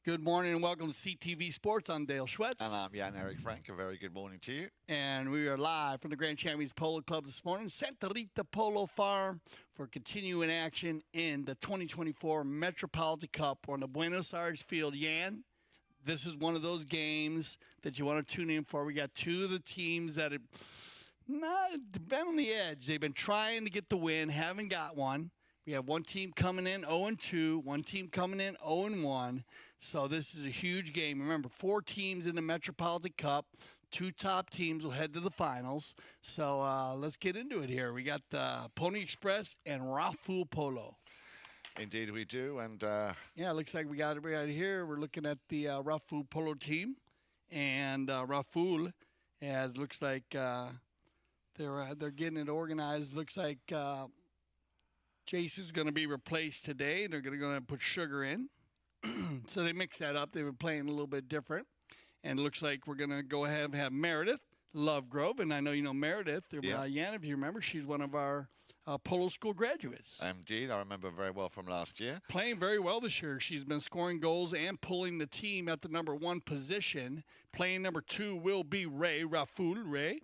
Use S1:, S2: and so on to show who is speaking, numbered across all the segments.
S1: Good morning and welcome to CTV Sports. I'm Dale Schwetz.
S2: And I'm Jan Eric Frank. A very good morning to you.
S1: And we are live from the Grand Champions Polo Club this morning, Santa Rita Polo Farm, for continuing action in the 2024 Metropolitan Cup on the Buenos Aires field. Jan, this is one of those games that you want to tune in for. We got two of the teams that have been on the edge. They've been trying to get the win, haven't got one. We have one team coming in 0-2, one team coming in 0-1. So this is a huge game. Remember, 4 teams in the Metropolitan Cup. 2 top teams will head to the finals. So let's get into it here. We got Pony Express and Rafool Polo.
S2: Indeed we do. And
S1: yeah, it looks like we got it right here. We're looking at the Rafool Polo team. And Rafool, as looks like they're getting it organized. Looks like Jason's going to be replaced today. They're going to put Chukker in. So they mix that up. They were playing a little bit different. And it looks like we're going to go ahead and have Meredith Lovegrove. And I know you know Meredith.
S2: Yeah.
S1: Jan, if you remember, she's one of our polo school graduates.
S2: indeed, I remember very well from last year.
S1: Playing very well this year. She's been scoring goals and pulling the team at the number 1 position. Playing number 2 will be Rafool Ray.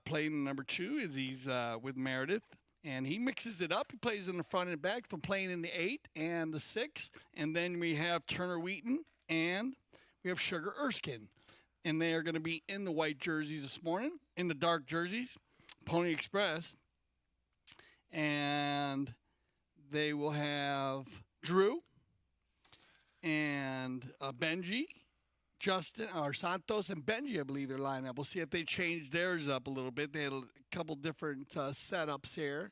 S1: Playing number 2 is he's with Meredith. And he mixes it up. He plays in the front and back from playing in the 8 and the 6. And then we have Turner Wheaton and we have Sugar Erskine. And they are going to be in the white jerseys this morning, in the dark jerseys, Pony Express. And they will have Drew and Benji, Justin, or Santos and Benji, I believe, their lineup. We'll see if they change theirs up a little bit. They had a couple different setups here,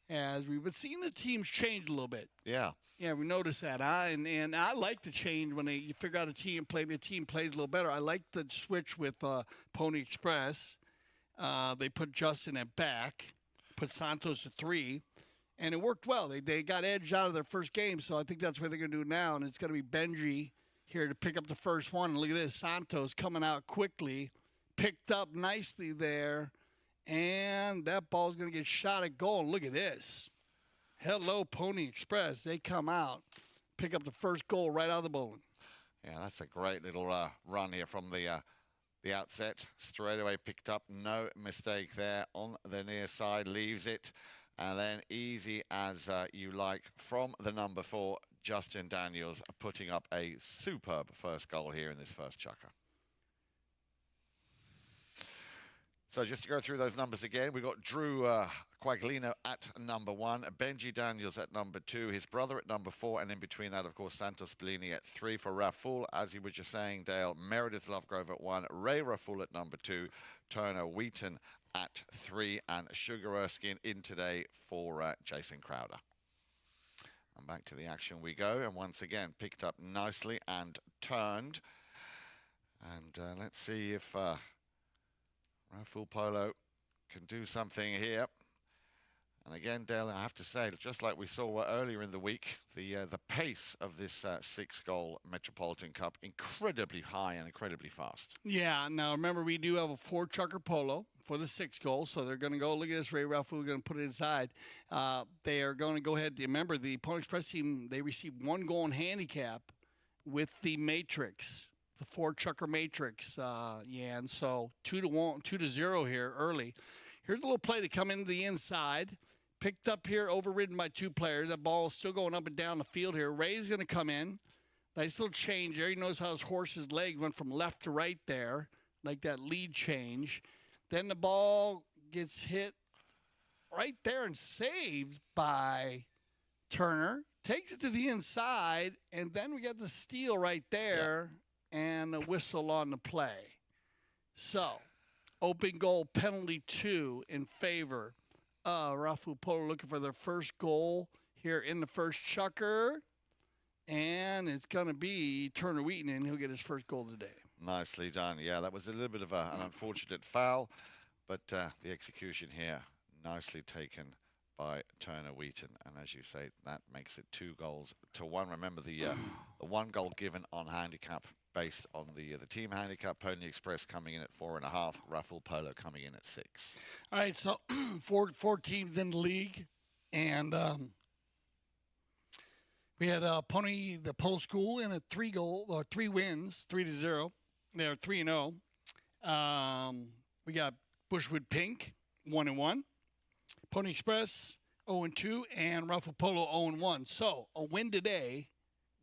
S1: as we've been seeing the teams change a little bit.
S2: Yeah.
S1: Yeah, we noticed that. And I like to change when you figure out a team plays a little better. I like the switch with Pony Express. They put Justin at back, put Santos at 3, and it worked well. They got edged out of their first game, so I think that's what they're going to do now, and it's going to be Benji here to pick up the first one. And look at this, Santos coming out quickly, picked up nicely there, and that ball's going to get shot at goal. And look at this. Hello, Pony Express. They come out, pick up the first goal right out of the bowling.
S2: Yeah, that's a great little run here from the outset. Straight away picked up. No mistake there on the near side. Leaves it. And then easy as you like from the number 4, Justin Daniels, putting up a superb first goal here in this first Chukker. So just to go through those numbers again, we've got Drew Quaglino at number 1, Benji Daniels at number 2, his brother at number 4, and in between that, of course, Santos Bellini at 3 for Rafool. As you were just saying, Dale, Meredith Lovegrove at 1, Ray Rafool at number 2, Turner Wheaton at 3, and Sugar Erskine in today for Jason Crowder. And back to the action we go, and once again picked up nicely and turned. And let's see if Rafool Polo can do something here. And again, Dale, I have to say, just like we saw earlier in the week, the pace of this 6-goal Metropolitan Cup, incredibly high and incredibly fast.
S1: Yeah, now remember, we do have a 4 Chukker Polo for the 6 goal, so they're going to go, look at this, Ray Rafool, going to put it inside. They are going to go ahead, remember, the Pony Express team, they received 1 goal in handicap with the Matrix, the 4 Chukker Matrix, Jan, so 2-0 here early. Here's a little play to come into the inside. Picked up here, overridden by 2 players. That ball is still going up and down the field here. Ray's going to come in. Nice little change there. He knows how his horse's leg went from left to right there, like that lead change. Then the ball gets hit right there and saved by Turner. Takes it to the inside, and then we got the steal right there and a whistle on the play. So, open goal, penalty 2 in favor Rafool Polo, looking for their first goal here in the first Chukker. And it's going to be Turner Wheaton, and he'll get his first goal today.
S2: Nicely done. Yeah, that was a little bit of an unfortunate foul, but the execution here, nicely taken by Turner Wheaton. And as you say, that makes it 2-1. Remember, the 1 goal given on handicap based on the team handicap. Pony Express coming in at 4.5. Rafool Polo coming in at 6.
S1: All right, so four teams in the league, and We had the Polo School in a 3 wins, 3-0. They're 3-0. We got Bushwood Pink, 1-1. Pony Express, 0-2, and Rafool Polo, 0-1. So a win today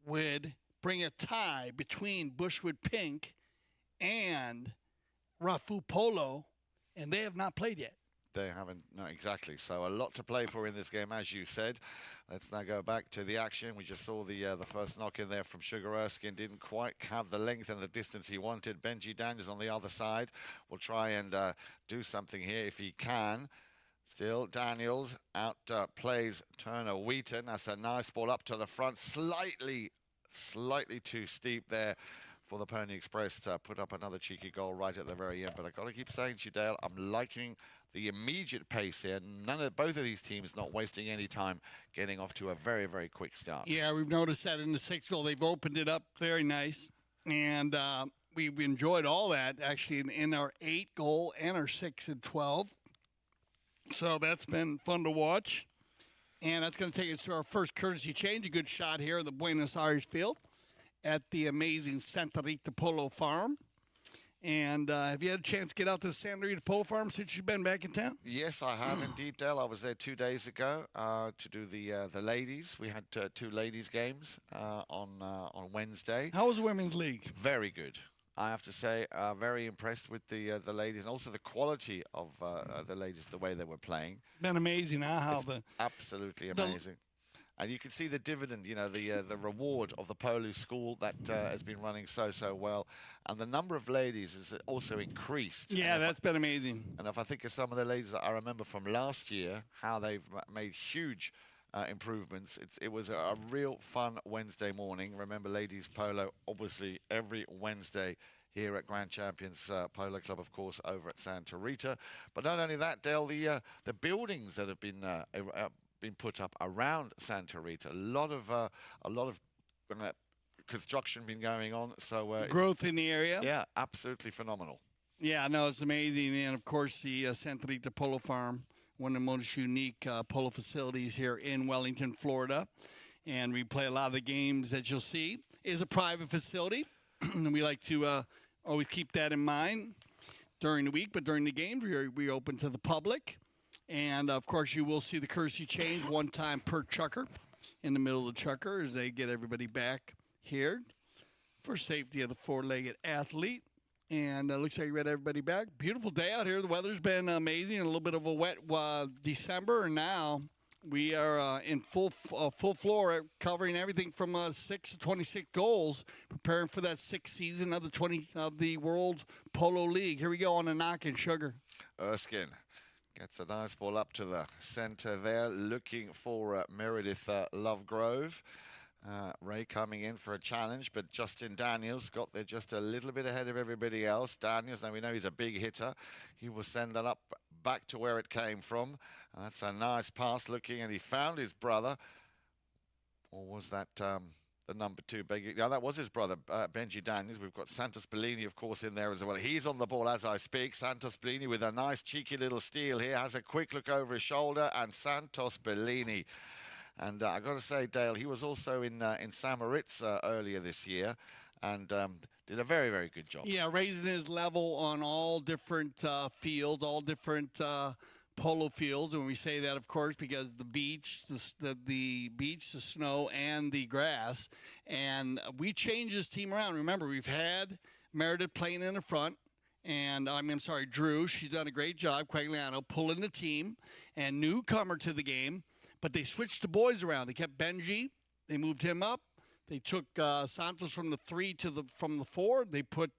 S1: would bring a tie between Bushwood Pink and Rafool Polo, and they have not played yet.
S2: They haven't, no, exactly. So a lot to play for in this game, as you said. Let's now go back to the action. We just saw the first knock in there from Chukker. Erskine didn't quite have the length and the distance he wanted. Benji Daniels on the other side will try and do something here if he can. Still, Daniels out plays Turner Wheaton. That's a nice ball up to the front. Slightly too steep there for the Pony Express to put up another cheeky goal right at the very end. But I've got to keep saying to you, Dale, I'm liking the immediate pace here. Both of these teams not wasting any time getting off to a very, very quick start.
S1: Yeah, we've noticed that in the 6th goal. They've opened it up very nice. And we've enjoyed all that, actually, in our 8th goal and our 6 and 12. So that's been fun to watch. And that's going to take us to our first courtesy change. A good shot here at the Buenos Aires field at the amazing Santa Rita Polo Farm. And have you had a chance to get out to the Santa Rita Polo Farm since you've been back in town?
S2: Yes, I have indeed, Dale. I was there 2 days ago to do the ladies. We had 2 ladies games on Wednesday.
S1: How was the Women's League?
S2: Very good. I have to say, very impressed with the ladies and also the quality of the ladies, the way they were playing.
S1: Been amazing, huh? How
S2: Absolutely amazing. And you can see the dividend, you know, the reward of the Polo school that has been running so well. And the number of ladies has also increased.
S1: Yeah, that's been amazing.
S2: And if I think of some of the ladies that I remember from last year, how they've made huge improvements. It was a real fun Wednesday morning. Remember, ladies polo, obviously, every Wednesday here at Grand Champions Polo Club, of course, over at Santa Rita. But not only that, Dale, the buildings that have been put up around Santa Rita. A lot of construction been going on. So
S1: growth in the area.
S2: Yeah, absolutely phenomenal.
S1: Yeah, no, it's amazing. And of course, the Santa Rita Polo Farm, one of the most unique polo facilities here in Wellington, Florida. And we play a lot of the games that you'll see. Is a private facility. And we like to always keep that in mind during the week. But during the games, we're open to the public. And, of course, you will see the courtesy change one time per Chukker in the middle of the Chukker as they get everybody back here for safety of the 4-legged athlete. And looks like we got everybody back. Beautiful day out here. The weather's been amazing. A little bit of a wet December. And now we are in full floor covering everything from 6 to 26 goals, preparing for that 6th season of the World Polo League. Here we go on the knock in Chukker.
S2: Erskine gets a nice ball up to the center there, looking for Meredith Lovegrove. Ray coming in for a challenge, but Justin Daniels got there just a little bit ahead of everybody else. Daniels, now we know he's a big hitter. He will send that up back to where it came from. That's a nice pass looking, and he found his brother. Or was that the number 2? No, that was his brother, Benji Daniels. We've got Santos Bellini, of course, in there as well. He's on the ball as I speak. Santos Bellini with a nice cheeky little steal here. Has a quick look over his shoulder, and Santos Bellini. And I've got to say, Dale, he was also in St. Moritz earlier this year and did a very, very good job.
S1: Yeah, raising his level on all different fields, all different polo fields. And we say that, of course, because the beach, the snow, and the grass. And we changed this team around. Remember, we've had Meredith playing in the front. And Drew, she's done a great job, Quagliano, pulling the team, and newcomer to the game. But they switched the boys around. They kept Benji. They moved him up. They took Santos from the 3 from the 4. They put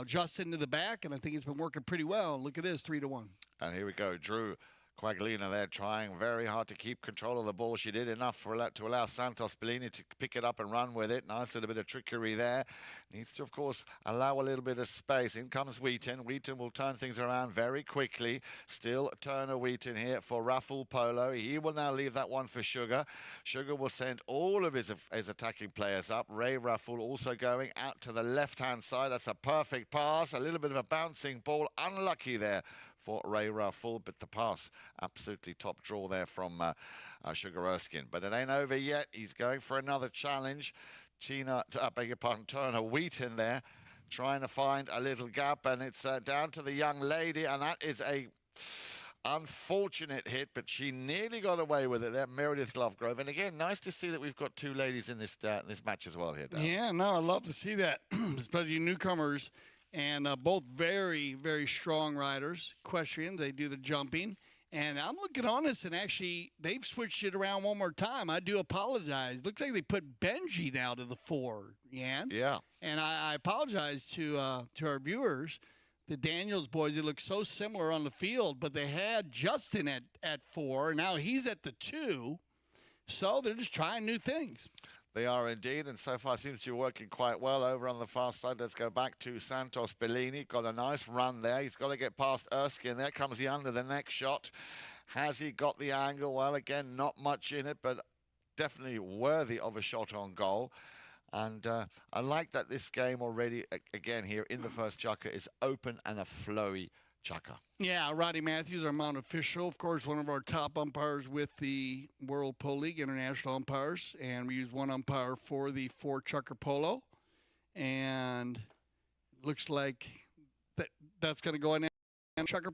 S1: Justin to the back, and I think it's been working pretty well. Look at this, 3-1.
S2: And here we go, Drew Quaglina there trying very hard to keep control of the ball. She did enough to allow Santos Bellini to pick it up and run with it. Nice little bit of trickery there. Needs to, of course, allow a little bit of space. In comes Wheaton. Wheaton will turn things around very quickly. Still Turner Wheaton here for Rafool Polo. He will now leave that one for Chukker. Chukker will send all of his attacking players up. Ray Rafool also going out to the left-hand side. That's a perfect pass. A little bit of a bouncing ball. Unlucky there for Ray Rafool, but the pass, absolutely top draw there from Chukker Erskine. But it ain't over yet. He's going for another challenge. Beg your pardon, Turner Wheaton there, trying to find a little gap, and it's down to the young lady, and that is a unfortunate hit, but she nearly got away with it there, Meredith Lovegrove. And again, nice to see that we've got two ladies in this match as well here, Dan.
S1: Yeah, no, I love to see that, especially newcomers, and both very, very strong riders. Equestrian, they do the jumping. And I'm looking on this, and actually, they've switched it around one more time. I do apologize. Looks like they put Benji now to the 4, Yan.
S2: Yeah.
S1: And I apologize to our viewers. The Daniels boys, they look so similar on the field, but they had Justin at 4, and now he's at the 2. So they're just trying new things.
S2: They are indeed, and so far seems to be working quite well over on the far side. Let's go back to Santos Bellini. Got a nice run there. He's got to get past Erskine. There comes the under the next shot. Has he got the angle? Well, again, not much in it, but definitely worthy of a shot on goal. And I like that this game already, again, here in the first Chukker, is open and a flowy Chukker.
S1: Yeah, Roddy Matthews, our mount official, of course, one of our top umpires with the World Polo League International umpires, and we use one umpire for the 4 Chukker Polo, and looks like that's going to go in Chukker.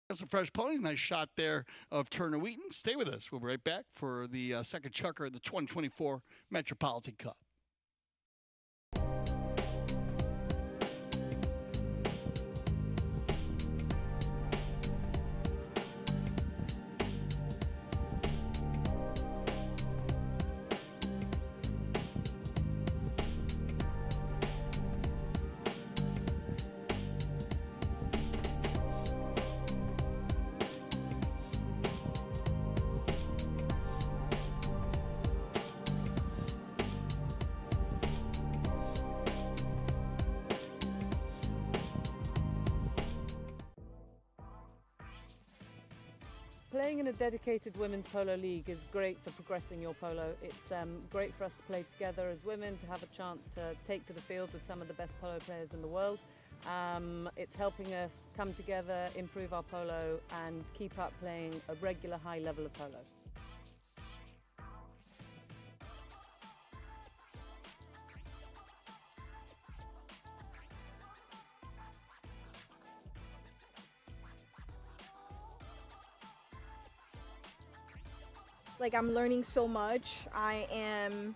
S1: That's a fresh pony. Nice shot there of Turner Wheaton. Stay with us. We'll be right back for the second Chukker of the 2024 Metropolitan Cup.
S3: Playing in a dedicated women's polo league is great for progressing your polo. It's great for us to play together as women, to have a chance to take to the field with some of the best polo players in the world. It's helping us come together, improve our polo, and keep up playing a regular high level of polo.
S4: Like, I'm learning so much. I am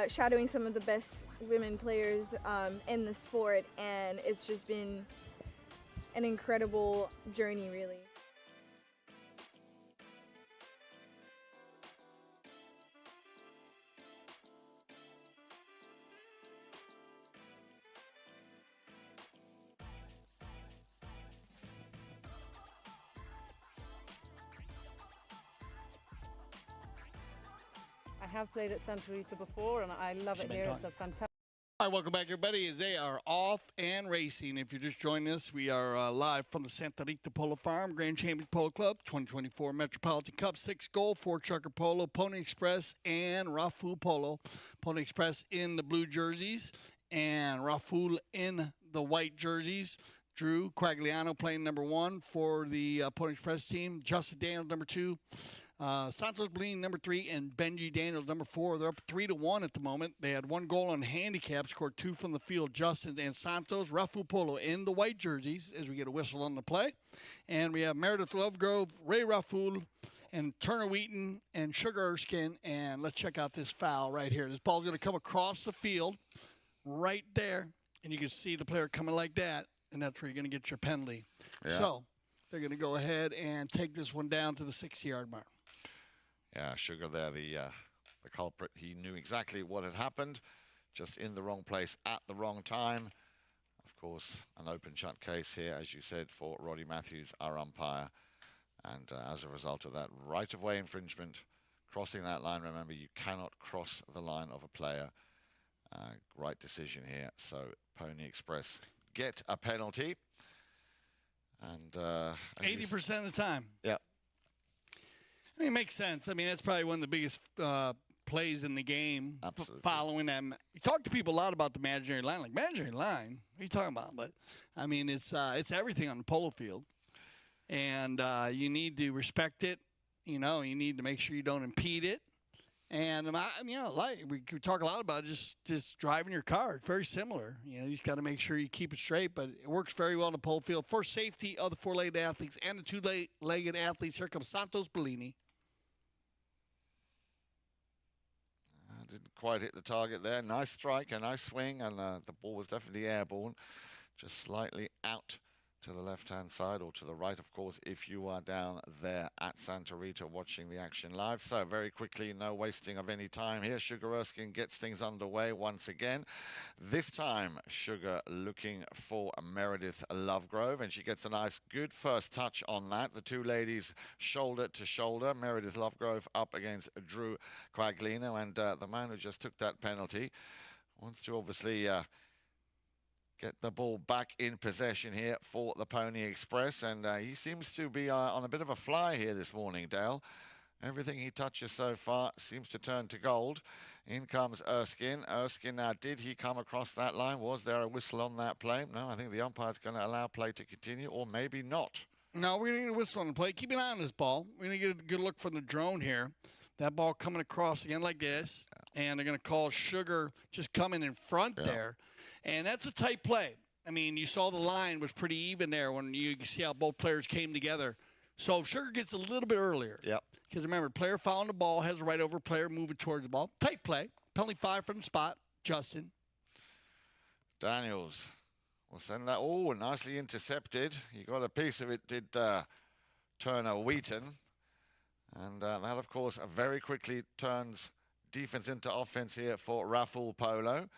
S4: shadowing some of the best women players in the sport, and it's just been an incredible journey, really.
S3: I have played at Santa Rita before, and I love it here. It's a fantastic.
S1: All right, welcome back, everybody. As they are off and racing. If you're just joining us, we are live from the Santa Rita Polo Farm, Grand Champions Polo Club, 2024 Metropolitan Cup, 6 goal, 4 Chukker Polo, Pony Express, and Rafool Polo. Pony Express in the blue jerseys, and Rafool in the white jerseys. Drew Quagliano playing number 1 for the Pony Express team. Justin Daniels, number 2. Santos Bellini, number 3, and Benji Daniels, number 4. They're up 3-1 at the moment. They had 1 goal on handicap, scored 2 from the field. Justin and Santos, Rafool Polo in the white jerseys as we get a whistle on the play. And we have Meredith Lovegrove, Ray Rafool, and Turner Wheaton, and Chukker Erskine. And let's check out this foul right here. This ball's going to come across the field right there, and you can see the player coming like that, and that's where you're going to get your penalty.
S2: Yeah.
S1: So they're going to go ahead and take this one down to the 6-yard mark.
S2: Yeah, Chukker there, the culprit. He knew exactly what had happened, just in the wrong place at the wrong time. Of course, an open shut case here, as you said, for Roddy Matthews, our umpire. And as a result of that right-of-way infringement, crossing that line, remember, you cannot cross the line of a player. Right decision here. So Pony Express get a penalty. And 80%
S1: of the time.
S2: Yeah.
S1: I mean, it makes sense. I mean, that's probably one of the biggest plays in the game.
S2: Absolutely.
S1: Following them. You talk to people a lot about the imaginary line. Like, imaginary line? What are you talking about? But, I mean, it's everything on the polo field. And you need to respect it. You know, you need to make sure you don't impede it. And, you know, like we talk a lot about just driving your car. It's very similar. You know, you just got to make sure you keep it straight. But it works very well on the pole field. For safety of the four-legged athletes and the two-legged athletes, here comes Santos Bellini.
S2: Didn't quite hit the target there. Nice strike, a nice swing, and the ball was definitely airborne. Just slightly out to the left-hand side, or to the right, of course, if you are down there at Santa Rita watching the action live. So very quickly, no wasting of any time here. Chukker Erskine gets things underway once again. This time, Chukker looking for Meredith Lovegrove, and she gets a nice, good first touch on that. The two ladies shoulder to shoulder. Meredith Lovegrove up against Drew Quaglino, and the man who just took that penalty wants to obviously get the ball back in possession here for the Pony Express, and he seems to be on a bit of a fly here this morning, Dale. Everything he touches so far seems to turn to gold. In comes Erskine. Erskine, now, did he come across that line? Was there a whistle on that play? No, I think the umpire's going to allow play to continue, or maybe not.
S1: No, we're going to get a whistle on the play. Keep an eye on this ball. We're going to get a good look from the drone here. That ball coming across again like this, and they're going to call Chukker just coming in front there. And that's a tight play. I mean, you saw the line was pretty even there when you see how both players came together. So if Chukker gets a little bit earlier.
S2: Yep.
S1: Because remember, player following the ball has a right over player moving towards the ball. Tight play. Penalty 5 from the spot. Justin.
S2: Daniels will send that. Oh, nicely intercepted. He got a piece of it, did Turner Wheaton. And that, of course, very quickly turns defense into offense here for Rafool Polo.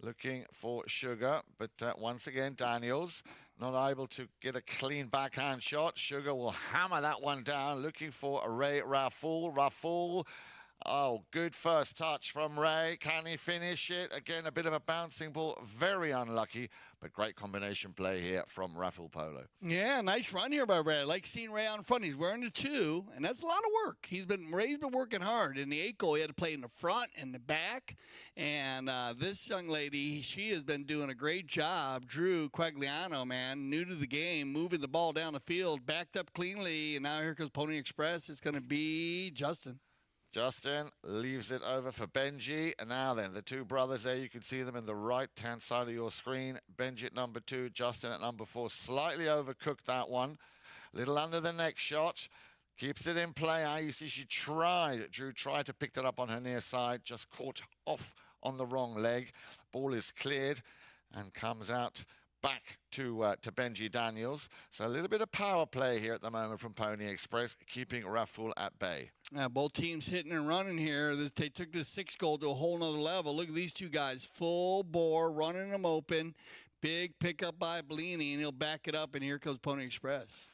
S2: Looking for Chukker, but once again, Daniels not able to get a clean backhand shot. Chukker will hammer that one down, looking for Ray Rafool. Rafool, oh, good first touch from Ray. Can he finish it? Again, a bit of a bouncing ball. Very unlucky, but great combination play here from Rafool Polo.
S1: Yeah, nice run here by Ray. I like seeing Ray on front. He's wearing the 2, and that's a lot of work. Ray's been working hard. In the 8 goal, he had to play in the front and the back. And this young lady, she has been doing a great job. Drew Quagliano, man, new to the game, moving the ball down the field, backed up cleanly. And now here comes Pony Express. It's going to be Justin.
S2: Justin leaves it over for Benji. And now then, the two brothers there, you can see them in the right-hand side of your screen. Benji at number 2, Justin at number 4. Slightly overcooked that one. Little under the neck shot. Keeps it in play. You see she tried. Drew tried to pick that up on her near side. Just caught off on the wrong leg. Ball is cleared and comes out back to Benji Daniels. So a little bit of power play here at the moment from Pony Express, keeping Rafool at bay.
S1: Both teams hitting and running here. They took this 6 goal to a whole nother level. Look at these two guys, full bore, running them open. Big pickup by Bellini, and he'll back it up, and here comes Pony Express.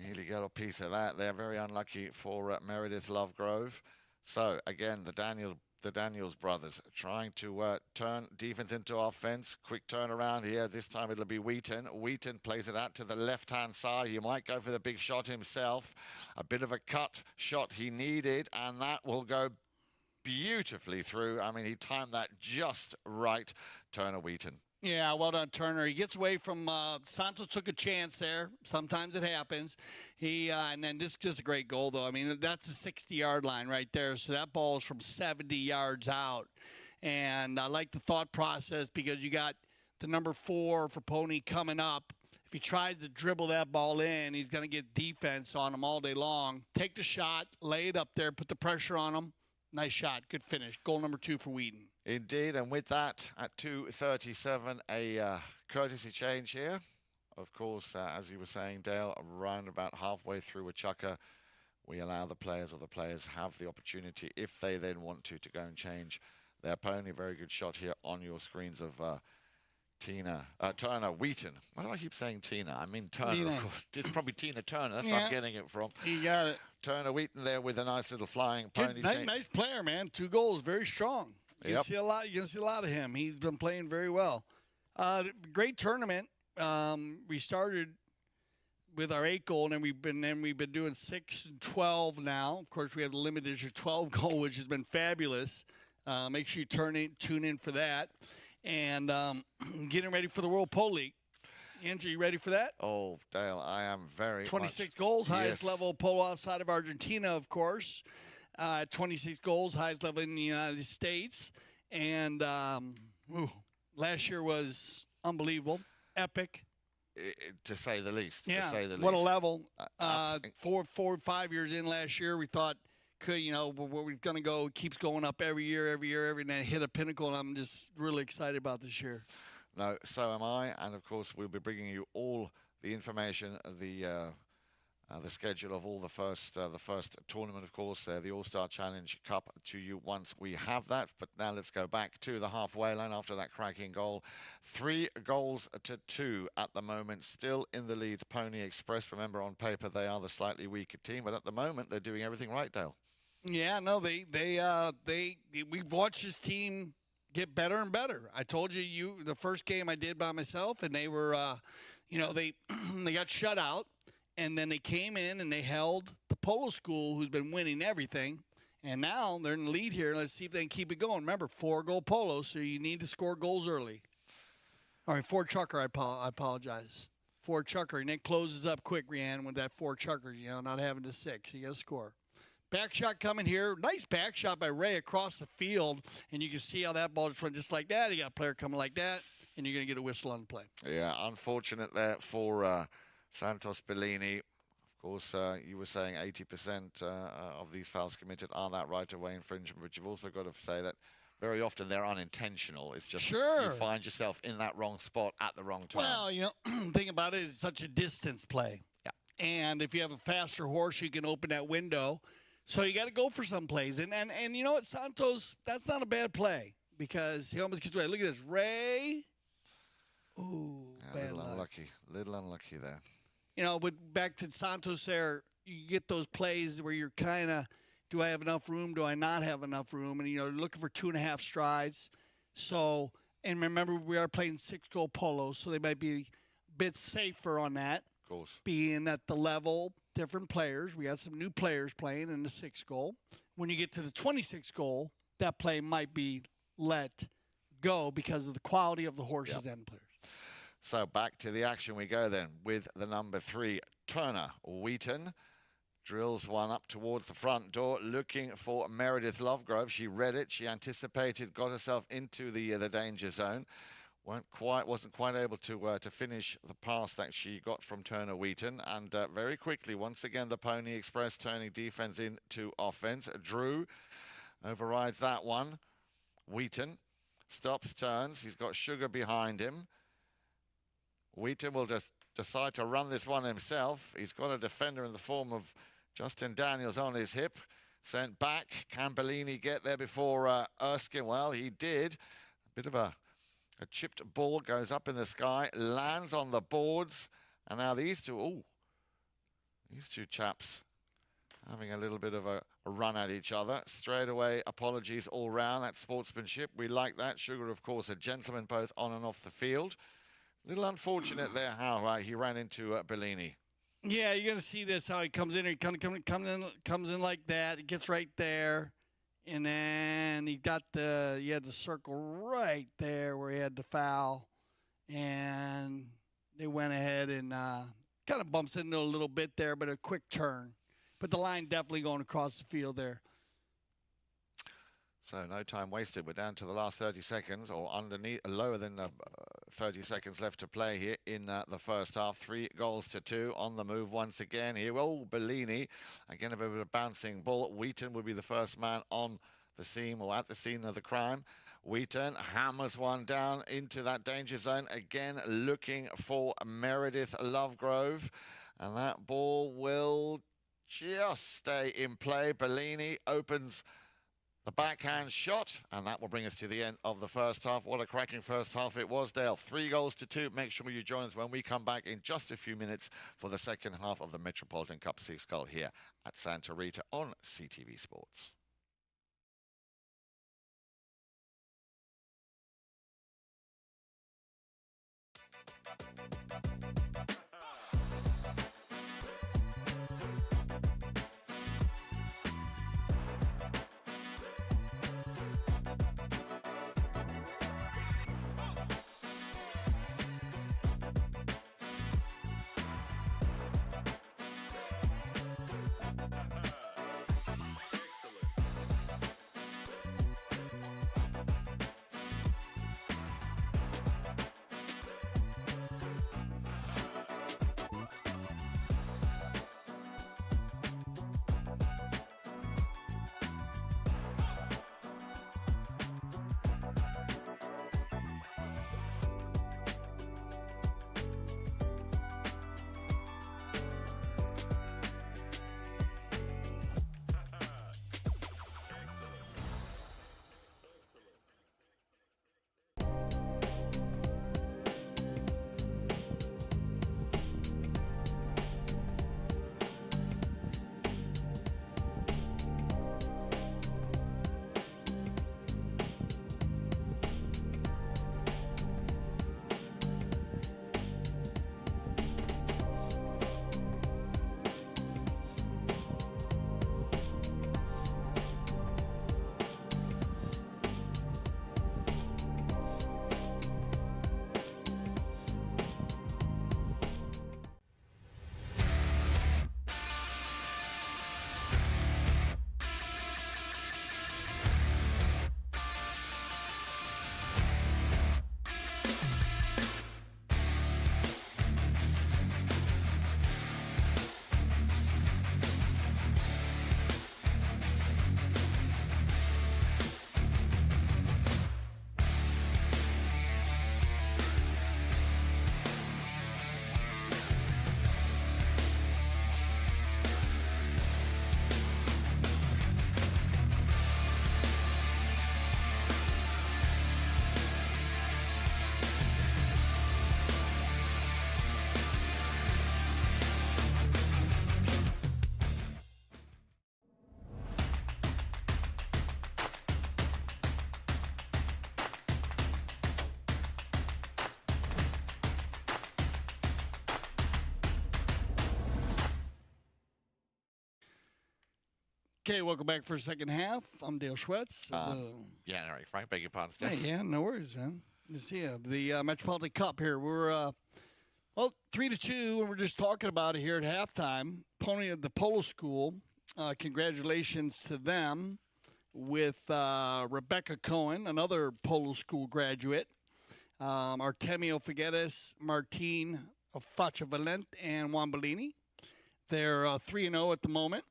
S2: Nearly got a piece of that there. Very unlucky for Meredith Lovegrove. So, again, the Daniels brothers trying to turn defense into offense. Quick turnaround here. This time it'll be Wheaton. Wheaton plays it out to the left-hand side. He might go for the big shot himself. A bit of a cut shot he needed, and that will go beautifully through. I mean, he timed that just right. Turner Wheaton.
S1: Yeah, well done, Turner. He gets away from Santos. Took a chance there. Sometimes it happens. And then this is just a great goal, though. I mean, that's a 60-yard line right there. So that ball is from 70 yards out. And I like the thought process because you got the number 4 for Pony coming up. If he tries to dribble that ball in, he's going to get defense on him all day long. Take the shot, lay it up there, put the pressure on him. Nice shot. Good finish. Goal number 2 for Wheaton.
S2: Indeed, and with that, at 2:37, a courtesy change here. Of course, as you were saying, Dale, around about halfway through a Chukker, we allow the players, or the players have the opportunity, if they then want to go and change their pony. Very good shot here on your screens of Turner Wheaton. Why do I keep saying Tina? I mean Turner. It's probably Tina Turner. That's where I'm getting it from.
S1: You got it.
S2: Turner Wheaton there with a nice little flying pony.
S1: Nice player, man. 2 goals, very strong. You can see a lot. You can see a lot of him. He's been playing very well. Great tournament. We started with our 8 goal, and then we've been doing 6 and 12 now. Of course, we have the limited issue 12 goal, which has been fabulous. Make sure you tune in for that, and getting ready for the World Polo League. Andrew, you ready for that?
S2: Oh, Dale, I am very
S1: 26 goals, highest
S2: Yes.
S1: level of polo outside of Argentina, of course. 26 goals, highest level in the United States. And last year was unbelievable, epic.
S2: To say the least.
S1: Yeah,
S2: To say the
S1: what a
S2: least.
S1: level.
S2: I think-
S1: 5 years in last year, we thought, where we're going to go, keeps going up every year, and then hit a pinnacle, and I'm just really excited about this year.
S2: No, so am I, and of course we'll be bringing you all the information, the schedule of all the first tournament, of course, the All-Star Challenge Cup to you once we have that. But now let's go back to the halfway line after that cracking goal. 3 goals to 2 at the moment, still in the lead. Pony Express. Remember, on paper they are the slightly weaker team, but at the moment they're doing everything right, Dale.
S1: Yeah, no, we've watched this team get better and better. I told you the first game I did by myself, and they were, they they got shut out, and then they came in and they held the Polo School, who's been winning everything, and now they're in the lead here. Let's see if they can keep it going. Remember, 4-goal Polo, so you need to score goals early. All right, 4 Chukker. I apologize. 4 Chukker, and it closes up quick, Rianne, with that 4 Chukker. Not having to 6. You got to score. Back shot coming here. Nice back shot by Ray across the field. And you can see how that ball just went just like that. You got a player coming like that, and you're going to get a whistle on the play.
S2: Yeah, unfortunate there for Santos Bellini. Of course, you were saying 80% of these fouls committed are that right-of-way infringement, but you've also got to say that very often they're unintentional. It's just you find yourself in that wrong spot at the wrong time.
S1: Well, think about it, it's such a distance play.
S2: Yeah.
S1: And if you have a faster horse, you can open that window. So you got to go for some plays. And you know what, Santos, that's not a bad play because he almost gets away. Look at this. Ray. Ooh,
S2: Yeah,
S1: bad
S2: little
S1: luck.
S2: unlucky. Little unlucky there.
S1: But back to Santos there, you get those plays where you're kind of, do I have enough room? Do I not have enough room? And, looking for 2.5 strides. So, and remember, we are playing 6-goal polo, so they might be a bit safer on that.
S2: Of course.
S1: Being at the level, different players. We got some new players playing in the 6-goal. When you get to the 26-goal, that play might be let go because of the quality of the horses and players.
S2: So back to the action we go then with the number 3, Turner Wheaton. Drills one up towards the front door, looking for Meredith Lovegrove. She read it. She anticipated, got herself into the danger zone. Wasn't quite able to finish the pass that she got from Turner Wheaton, and very quickly, once again, the Pony Express turning defense into offense. Drew overrides that one. Wheaton stops, turns. He's got Chukker behind him. Wheaton will just decide to run this one himself. He's got a defender in the form of Justin Daniels on his hip. Sent back. Can Bellini get there before Erskine? Well, he did. A bit of a chipped ball goes up in the sky, lands on the boards, and now these two chaps having a little bit of a run at each other. Straight away, apologies all round. That's sportsmanship. We like that. Chukker, of course, a gentleman both on and off the field. Little unfortunate there how he ran into Bellini.
S1: Yeah, you're going to see this, how he comes in. He comes in like that. He gets right there. And then he had the circle right there where he had the foul. And they went ahead and kind of bumps into a little bit there, but a quick turn. But the line definitely going across the field there.
S2: So no time wasted. We're down to the last 30 seconds, or lower than 30 seconds left to play here in the first half. 3 goals to 2 on the move once again here. Oh, Bellini. Again, a bit of a bouncing ball. Wheaton will be the first man on the scene, or at the scene of the crime. Wheaton hammers one down into that danger zone. Again, looking for Meredith Lovegrove. And that ball will just stay in play. Bellini opens the backhand shot, and that will bring us to the end of the first half. What a cracking first half it was, Dale. 3 goals to 2. Make sure you join us when we come back in just a few minutes for the second half of the Metropolitan Cup 6-goal here at Santa Rita on CTV Sports.
S1: Okay, welcome back for the second half. I'm Dale Schwetz.
S2: Yeah, all right, Frank. Beg your pardon,
S1: Yeah,
S2: Steve.
S1: yeah, no worries, man. Good to see you. The Metropolitan Cup here. We're 3-2, and we're just talking about it here at halftime. Pony of the Polo School. Congratulations to them with Rebecca Cohen, another Polo School graduate. Artemio Figueres, Martine Fachavalent, and Juan Bellini. They're 3-0 at the moment,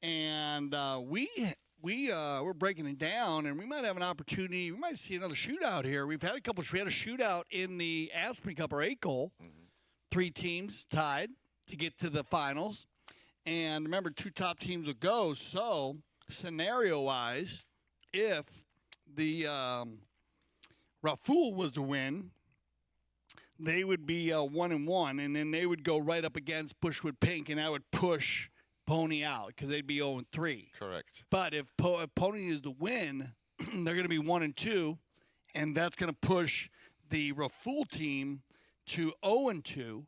S1: and we're breaking it down, and we might have an opportunity. We might see another shootout here. We had a shootout in the Aspen Cup, or 8-goal. Mm-hmm. 3 teams tied to get to the finals, and remember, 2 top teams will go. So scenario-wise, if the Rafool was to win, they would be 1-1, and then they would go right up against Bushwood Pink, and that would push Pony out because they'd be 0-3.
S2: Correct.
S1: But if Pony is to win, they're going to be 1-2, and that's going to push the Rafool team to 0-2,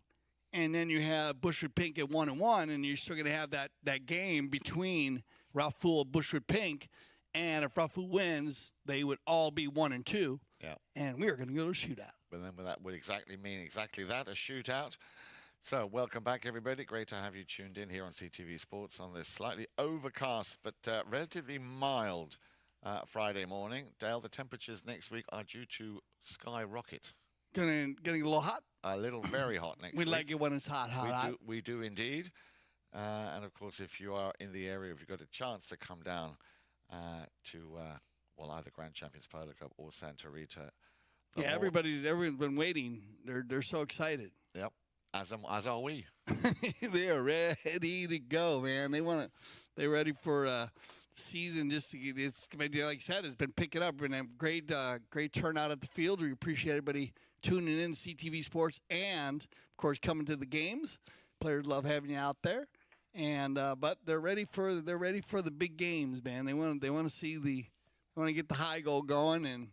S1: and then you have Bushwood Pink at 1-1, and you're still going to have that game between Rafool and Bushwood Pink. And if Rafool wins, they would all be 1-2.
S2: Yeah.
S1: And we are going to go to a shootout.
S2: But then that would exactly mean exactly that, a shootout. So welcome back, everybody. Great to have you tuned in here on CTV Sports on this slightly overcast but relatively mild Friday morning. Dale, the temperatures next week are due to skyrocket.
S1: Getting a little hot?
S2: A little very hot next week.
S1: We like it when it's hot.
S2: We do indeed. And, of course, if you are in the area, if you've got a chance to come down to, either Grand Champions Polo Cup or Santa Rita.
S1: Yeah, everyone's been waiting. They're so excited.
S2: Yep, as are we.
S1: They're ready to go, man. They're ready for the season. It's like I said, it's been picking up. Been a great turnout at the field. We appreciate everybody tuning in to CTV Sports, and of course coming to the games. Players love having you out there, and but they're ready for the big games, man. They want to get the high goal going,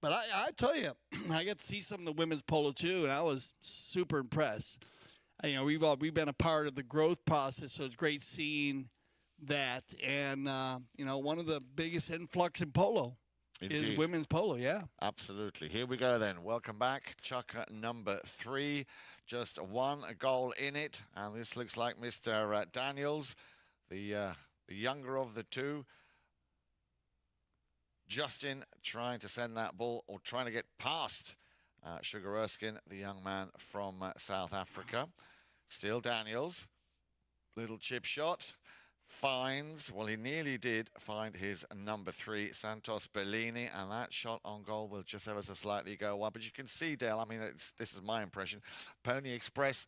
S1: but I tell you, I got to see some of the women's polo too, and I was super impressed. We've been a part of the growth process, so it's great seeing that. And one of the biggest influx in polo is women's polo. Yeah,
S2: absolutely. Here we go then. Welcome back, Chukker number 3. Just 1 goal in it, and this looks like Mr. Daniels, the younger of the 2. Justin trying to send that ball, or trying to get past Chukker Erskine, the young man from South Africa. Still Daniels. Little chip shot. He nearly did find his number 3, Santos Bellini, and that shot on goal will just ever so slightly go wide. But you can see, Dale, this is my impression, Pony Express,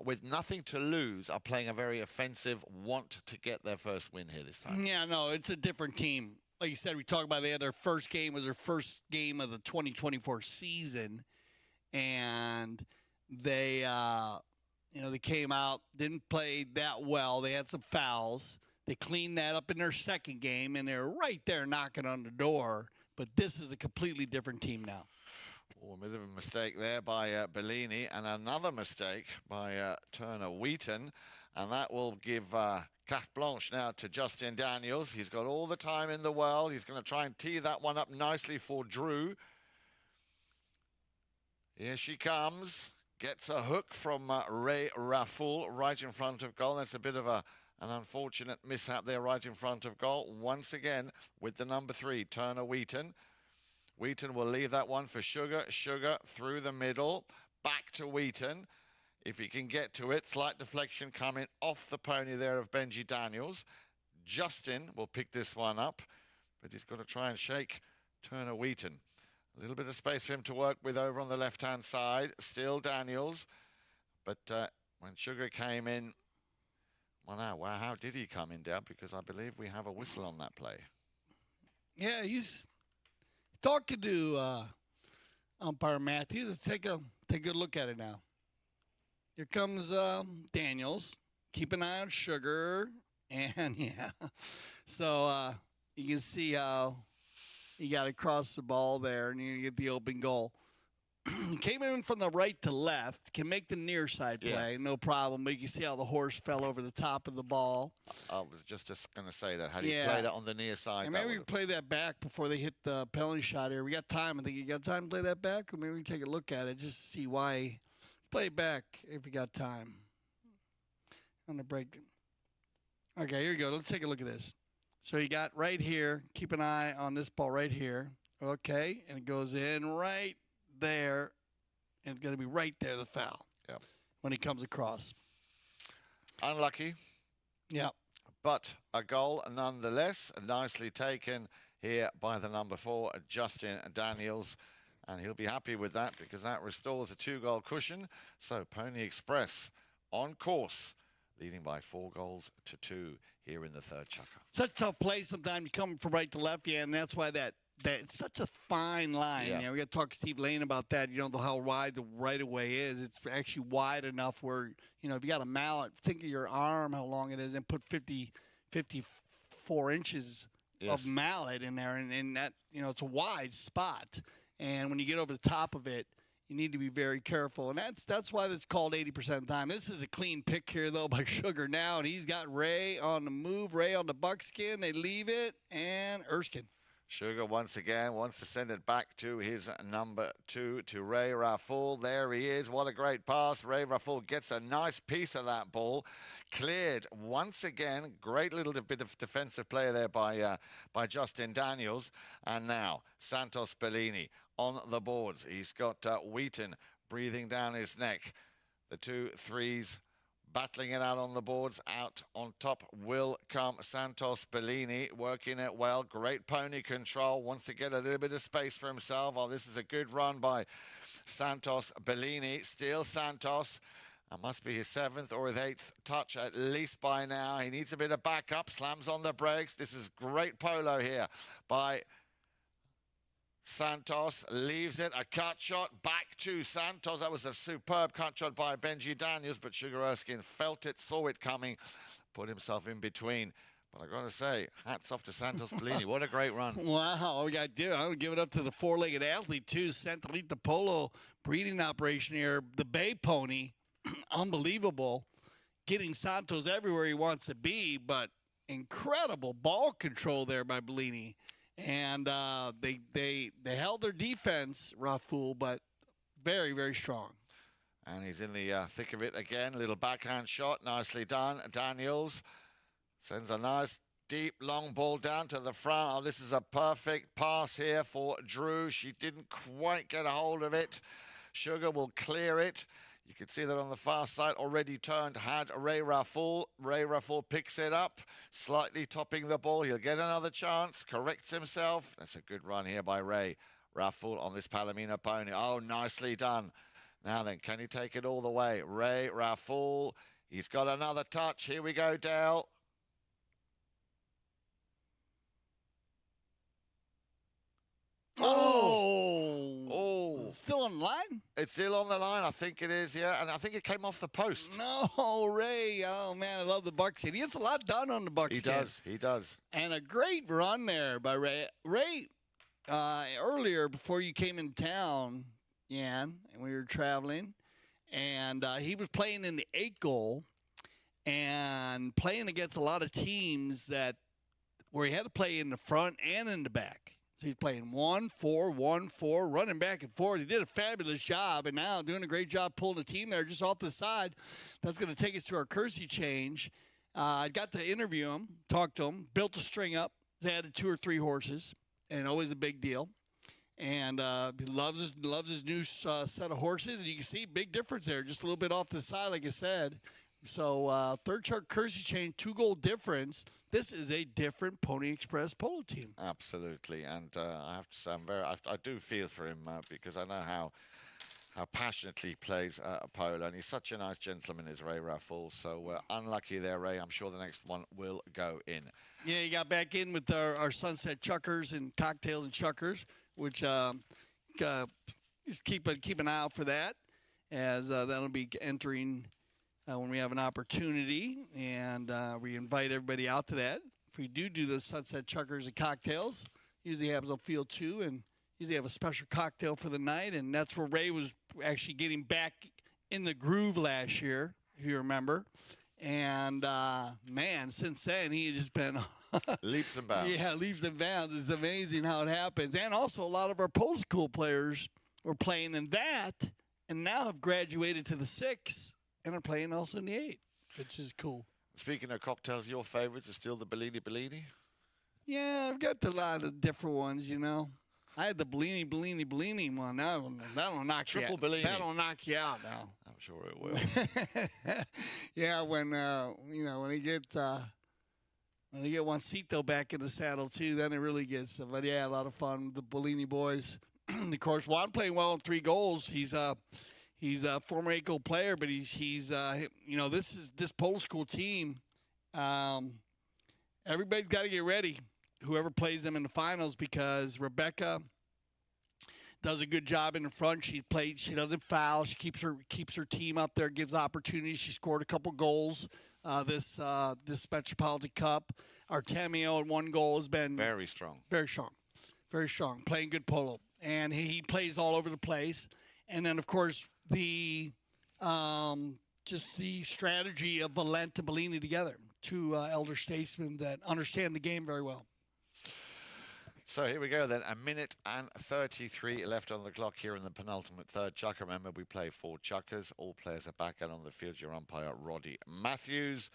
S2: with nothing to lose, are playing a very offensive, want to get their first win here this time.
S1: Yeah, no, it's a different team. Like you said, we talked about they had their first game of the 2024 season, and they they came out, didn't play that well. They had some fouls. They cleaned that up in their second game, and they're right there knocking on the door. But this is a completely different team now.
S2: Oh, a bit of a mistake there by Bellini, and another mistake by Turner Wheaton, and that will give carte blanche now to Justin Daniels. He's got all the time in the world. He's going to try and tee that one up nicely for Drew. Here she comes. Gets a hook from Ray Rafool right in front of goal. That's a bit of an unfortunate mishap there right in front of goal. Once again with the number 3, Turner Wheaton. Wheaton will leave that one for Chukker. Chukker through the middle. Back to Wheaton. If he can get to it, slight deflection coming off the pony there of Benji Daniels. Justin will pick this one up, but he's got to try and shake Turner Wheaton. A little bit of space for him to work with over on the left-hand side. Still Daniels. But when Chukker came in, how did he come in, Deb? Because I believe we have a whistle on that play.
S1: Yeah, he's talking to umpire Matthew. Let's take a good look at it now. Here comes Daniels. Keep an eye on Chukker. And, yeah. So you can see how he got across the ball there, and you get the open goal. came in from the right to left, can make the near side play, no problem. But you can see how the horse fell over the top of the ball.
S2: I was just going to say that. Had he played it on the near side,
S1: and maybe we can play that back before they hit the penalty shot here. We got time. I think you got time to play that back, or maybe we can take a look at it just to see why. Play it back if you got time. On the break. Okay, here you go. Let's take a look at this. So you got right here. Keep an eye on this ball right here. Okay, and it goes in right there, and it's going to be right there, the foul.
S2: Yep.
S1: When he comes across.
S2: Unlucky.
S1: Yeah.
S2: But a goal nonetheless. Nicely taken here by the number 4, Justin Daniels. And he'll be happy with that because that restores a 2-goal cushion. So Pony Express on course, leading by 4-2 here in the third Chukker.
S1: Such a tough play sometimes. You come from right to left, and that's why that it's such a fine line.
S2: Yeah.
S1: You know, we got to talk to Steve Lane about that. You know how wide the right-of-way is. It's actually wide enough where, you know, if you got a mallet, think of your arm, how long it is, and put 54 inches of mallet in there, and that, you know, it's a wide spot. And when you get over the top of it, you need to be very careful. And that's why it's called 80% of the time. This is a clean pick here, though, by Chukker now. And he's got Ray on the move, Ray on the buckskin. They leave it, and Erskine.
S2: Chukker once again wants to send it back to his number 2, to Ray Rafool. There he is. What a great pass. Ray Rafool gets a nice piece of that ball. Cleared once again. Great little bit of defensive play there by Justin Daniels. And now Santos Bellini on the boards. He's got Wheaton breathing down his neck. The 2 threes battling it out on the boards. Out on top will come Santos Bellini, working it well. Great pony control. Wants to get a little bit of space for himself. Oh, this is a good run by Santos Bellini. Still Santos. That must be his 7th or his 8th touch at least by now. He needs a bit of backup. Slams on the brakes. This is great polo here by Santos. Leaves it, a cut shot back to Santos. That was a superb cut shot by Benji Daniels, but Chukker Erskine felt it, saw it coming, put himself in between. But I got to say, hats off to Santos Bellini. What a great run.
S1: Wow, we got to. I would give it up to the 4-legged athlete, too. Metropolitan Polo breeding operation here. The Bay Pony, unbelievable. Getting Santos everywhere he wants to be, but incredible ball control there by Bellini. And they held their defense, Rafool, but very, very strong.
S2: And he's in the thick of it again. Little backhand shot, nicely done. Daniels sends a nice, deep, long ball down to the front. Oh, this is a perfect pass here for Drew. She didn't quite get a hold of it. Chukker will clear it. You can see that on the far side, already turned, had Ray Rafool. Ray Rafool picks it up, slightly topping the ball. He'll get another chance, corrects himself. That's a good run here by Ray Rafool on this Palomino pony. Oh, nicely done. Now then, can he take it all the way? Ray Rafool, he's got another touch. Here we go, Dale.
S1: Still on the line?
S2: It's still on the line. I think it is, yeah. And I think it came off the post.
S1: No, Ray. Oh, man, I love the buckskin. He gets a lot done on the buckskin.
S2: He does.
S1: And a great run there by Ray. Ray, earlier, before you came in town, Jan, and we were traveling, and he was playing in the 8-goal and playing against a lot of teams where he had to play in the front and in the back. So he's playing 1-4, 1-4, running back and forth. He did a fabulous job, and now doing a great job pulling the team there just off the side. That's going to take us to our Kersey change. I got to interview him, talk to him, built a string up. They added 2 or 3 horses, and always a big deal. And he loves his new set of horses, and you can see big difference there, just a little bit off the side, like I said. So third chart Kersey change, 2-goal difference. This is a different Pony Express polo team.
S2: Absolutely, and I have to say, I do feel for him because I know how passionately he plays polo, and he's such a nice gentleman, is Ray Rafool. So unlucky there, Ray. I'm sure the next one will go in.
S1: Yeah, he got back in with our Sunset Chukkers and Cocktails and Chukkers, which just keep an eye out for that, as that'll be entering when we have an opportunity, and we invite everybody out to that. If we do the Sunset Chukkers and Cocktails, usually happens on field 2, and usually have a special cocktail for the night, and that's where Ray was actually getting back in the groove last year, if you remember. And, man, since then, he has just been
S2: Leaps and bounds.
S1: yeah, leaps and bounds. It's amazing how it happens. And also, a lot of our post school players were playing in that and now have graduated to the 6 and are playing also in the 8, which is cool.
S2: Speaking of cocktails, your favorites are still the Bellini Bellini?
S1: Yeah, I've got a lot of different ones, you know. I had the Bellini one. That'll knock you
S2: Triple
S1: out.
S2: Bellini.
S1: That'll knock you out now.
S2: I'm sure it will.
S1: Yeah, when when they get Juancito back in the saddle too, then it really gets. But yeah, a lot of fun. The Bellini boys. Of course, Juan playing well in 3 goals. He's a former 8-goal player, but he's this pole school team. Everybody's got to get ready. Whoever plays them in the finals, because Rebecca does a good job in the front. She doesn't foul. She keeps her team up there, gives opportunities. She scored a couple goals this Metropolitan Cup. Artemio in 1 goal has been
S2: Very strong.
S1: very strong, playing good polo, and he plays all over the place. And then of course the strategy of Valente and Bellini together, 2 elder statesmen that understand the game very well.
S2: So here we go then. 1 minute and 33 left on the clock here in the penultimate third Chukker. Remember, we play 4 Chukkers. All players are back out on the field. Your umpire, Roddy Matthews.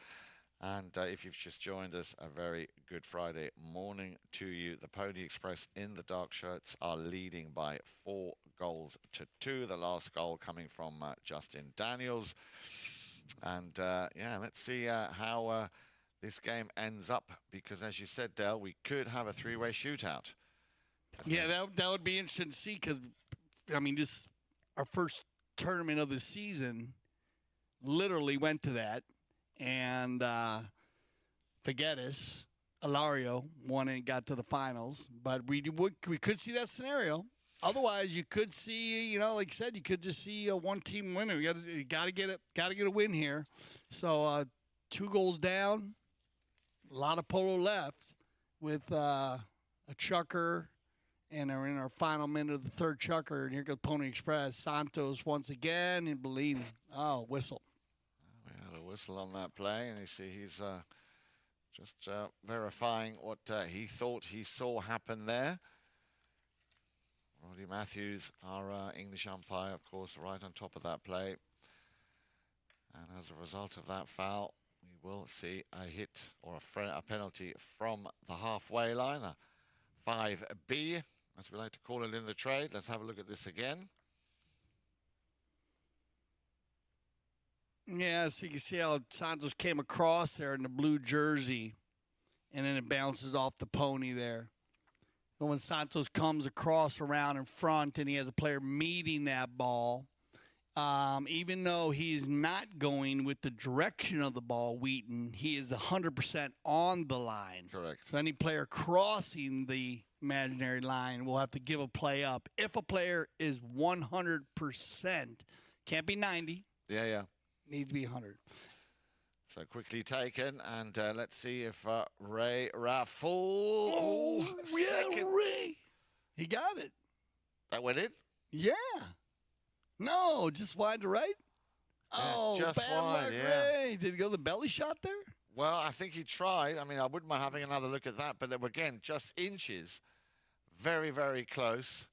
S2: And if you've just joined us, a very good Friday morning to you. The Pony Express in the dark shirts are leading by 4 goals to 2. The last goal coming from Justin Daniels. And let's see how this game ends up, because as you said, Dale, we could have a 3-way shootout.
S1: Yeah, that would be interesting to see, because, I mean, this our first tournament of the season literally went to that. And Figueres, Ilario won and got to the finals. But we could see that scenario. Otherwise, you could see, like you said, you could just see a 1-team winner. You got to get a win here. So 2 goals down. A lot of polo left with a Chukker, and are in our final minute of the 3rd Chukker. And here goes Pony Express. Santos once again, and Bellini. Oh, whistle.
S2: We had a whistle on that play, and you see he's just verifying what he thought he saw happen there. Roddy Matthews, our English umpire, of course, right on top of that play. And as a result of that foul, we will see a hit or a penalty from the halfway line, a 5B, as we like to call it in the trade. Let's have a look at this again.
S1: Yeah, so you can see how Santos came across there in the blue jersey, and then it bounces off the pony there. And when Santos comes across around in front and he has a player meeting that ball, even though he is not going with the direction of the ball, Wheaton, he is 100% on the line.
S2: Correct.
S1: So any player crossing the imaginary line will have to give a play up. If a player is 100%, can't be 90.
S2: Yeah.
S1: Needs to be 100.
S2: So quickly taken, and let's see if Ray Rafool.
S1: Oh, yeah, Ray. He got it.
S2: That went in?
S1: Yeah. No, just wide to right.
S2: Yeah,
S1: Oh,
S2: just
S1: bad
S2: wide,
S1: luck,
S2: yeah.
S1: Ray. Did he go the belly shot there?
S2: Well, I think he tried. I mean, I wouldn't mind having another look at that, but they were, again, just inches. Very, very close.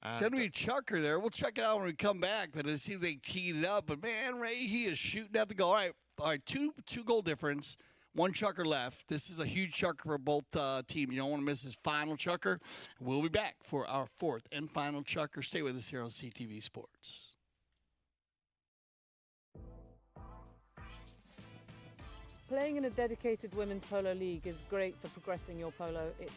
S2: And
S1: Then we Chukker there. We'll check it out when we come back, but it seems they teed it up. But, man, Ray, he is shooting at the goal. All right, two goal difference. 1 Chukker left. This is a huge Chukker for both teams. You don't want to miss his final Chukker. We'll be back for our 4th and final Chukker. Stay with us here on CTV Sports.
S3: Playing in a dedicated women's polo league is great for progressing your polo. It's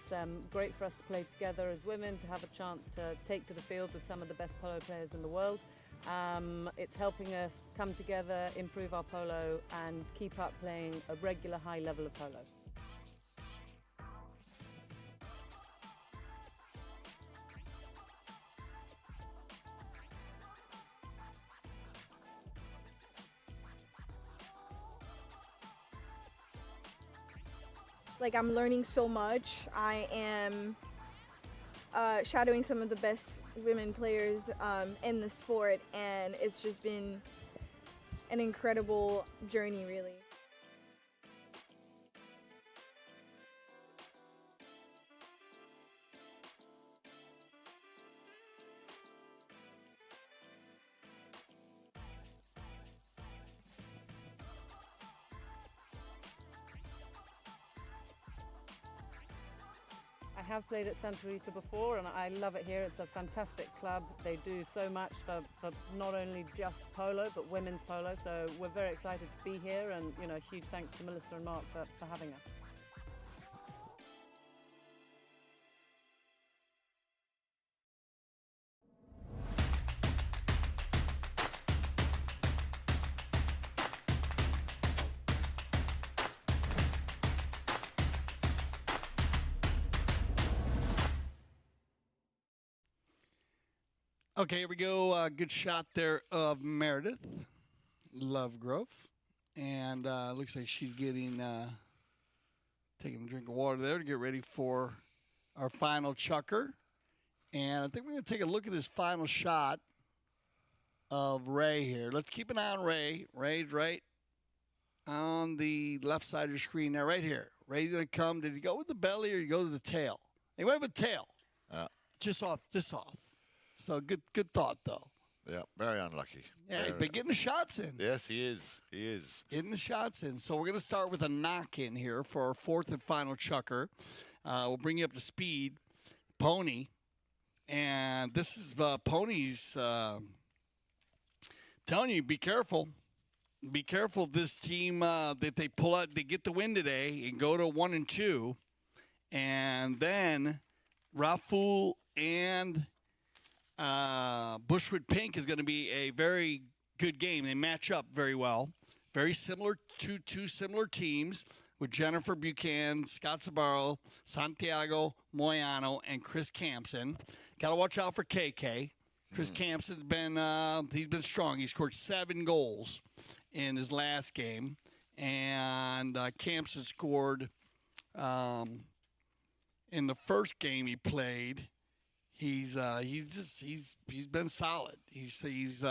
S3: great for us to play together as women, to have a chance to take to the field with some of the best polo players in the world. It's helping us come together, improve our polo, and keep up playing a regular high level of polo.
S4: Like, I'm learning so much. I am shadowing some of the best women players in the sport, and it's just been an incredible journey, really.
S3: I have played at Santa Rita before, and I love it here. It's a fantastic club. They do so much for not only just polo, but women's polo. So we're very excited to be here, and huge thanks to Melissa and Mark for having us.
S1: Okay, here we go. Good shot there of Meredith Lovegrove. And looks like she's taking a drink of water there to get ready for our final chukker. And I think we're going to take a look at this final shot of Ray here. Let's keep an eye on Ray. Ray's right on the left side of your screen there, right here. Ray's going to come. Did he go with the belly or did he go to the tail? He went with the tail. Just off. So good thought, though.
S2: Yeah, very unlucky.
S1: Yeah, but getting the shots in.
S2: Yes, he is. He is.
S1: Getting the shots in. So we're going to start with a knock-in here for our fourth and final chukker. We'll bring you up to speed. Pony. And this is Pony's. Telling you, be careful. Be careful of this team that they pull out. They get the win today and go to 1-2. And then Rafool and Bushwood Pink is going to be a very good game. They match up very well. Very similar to two similar teams with Jennifer Buchanan, Scott Sabaro, Santiago Moyano, and Chris Campson. Got to watch out for KK. Chris Campson's he's been strong. He scored 7 goals in his last game, and Campson scored in the first game he played. He's been solid. He's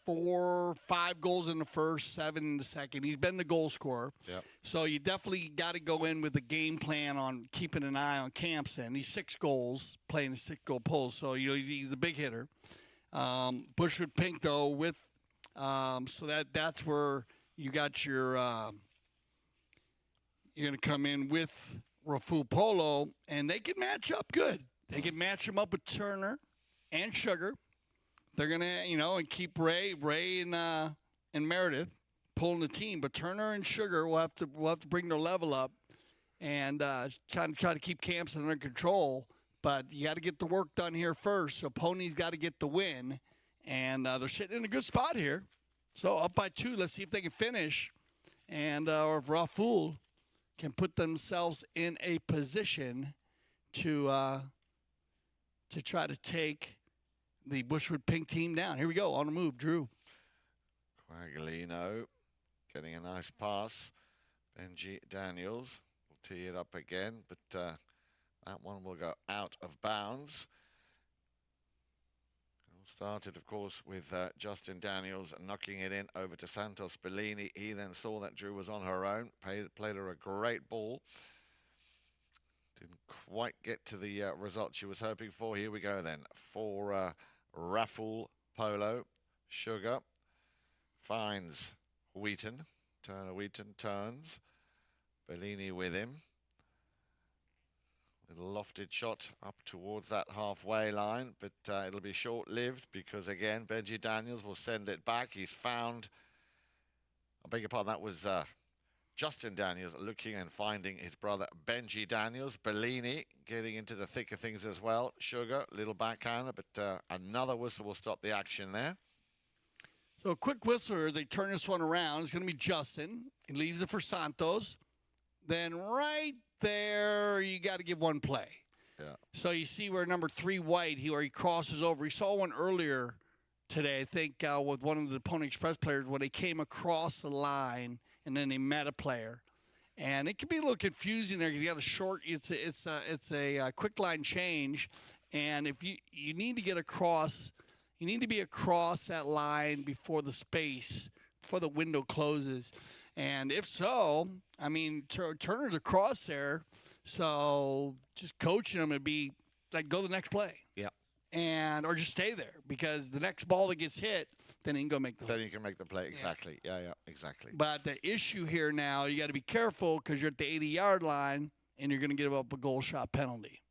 S1: 4, 5 goals in the first, 7 in the second. He's been the goal scorer.
S2: Yep.
S1: So you definitely got to go in with a game plan on keeping an eye on Campson. He's 6 goals, playing a 6-goal pole. So he's a big hitter. Bushwood Pink though with so that's where you got your you're going to come in with Rafool Polo, and they can match up good. They can match him up with Turner and Chukker. They're going to, and keep Ray and Meredith pulling the team. But Turner and Chukker will have to bring their level up and kind of try to keep Campson under control. But you got to get the work done here first. So Pony's got to get the win, and they're sitting in a good spot here. So up by 2. Let's see if they can finish, and or if Rafool can put themselves in a position to try to take the Bushwood Pink team down. Here we go, on the move, Drew.
S2: Quaglino getting a nice pass. Benji Daniels will tee it up again, but that one will go out of bounds. It all started, of course, with Justin Daniels knocking it in over to Santos Bellini. He then saw that Drew was on her own, played her a great ball. Didn't quite get to the result she was hoping for. Here we go then for Rafool Polo. Chukker finds Wheaton. Turner Wheaton turns. Bellini with him. Little lofted shot up towards that halfway line, but it'll be short-lived because, again, Benji Daniels will send it back. He's found, I beg your pardon, that was Justin Daniels looking and finding his brother Benji Daniels. Bellini getting into the thick of things as well. Chukker, little backhander, but another whistle will stop the action there.
S1: So a quick whistle, they turn this one around. It's going to be Justin. He leaves it for Santos. Then right there, you got to give one play.
S2: Yeah.
S1: So you see where number 3 White, where he crosses over. We saw one earlier today, I think, with one of the Pony Express players when they came across the line and then they met a player. And it can be a little confusing there. You got a short. It's a quick line change, and if you need to get across, you need to be across that line before the space, before the window closes. And if so, I mean, Turner's across there, so just coaching him would be like, go the next play.
S2: Yeah.
S1: Or just stay there, because the next ball that gets hit, then he can go make the play.
S2: Then you can make the play. Exactly. Yeah, exactly.
S1: But the issue here now, you got to be careful because you're at the 80-yard line and you're going to give up a goal shot penalty.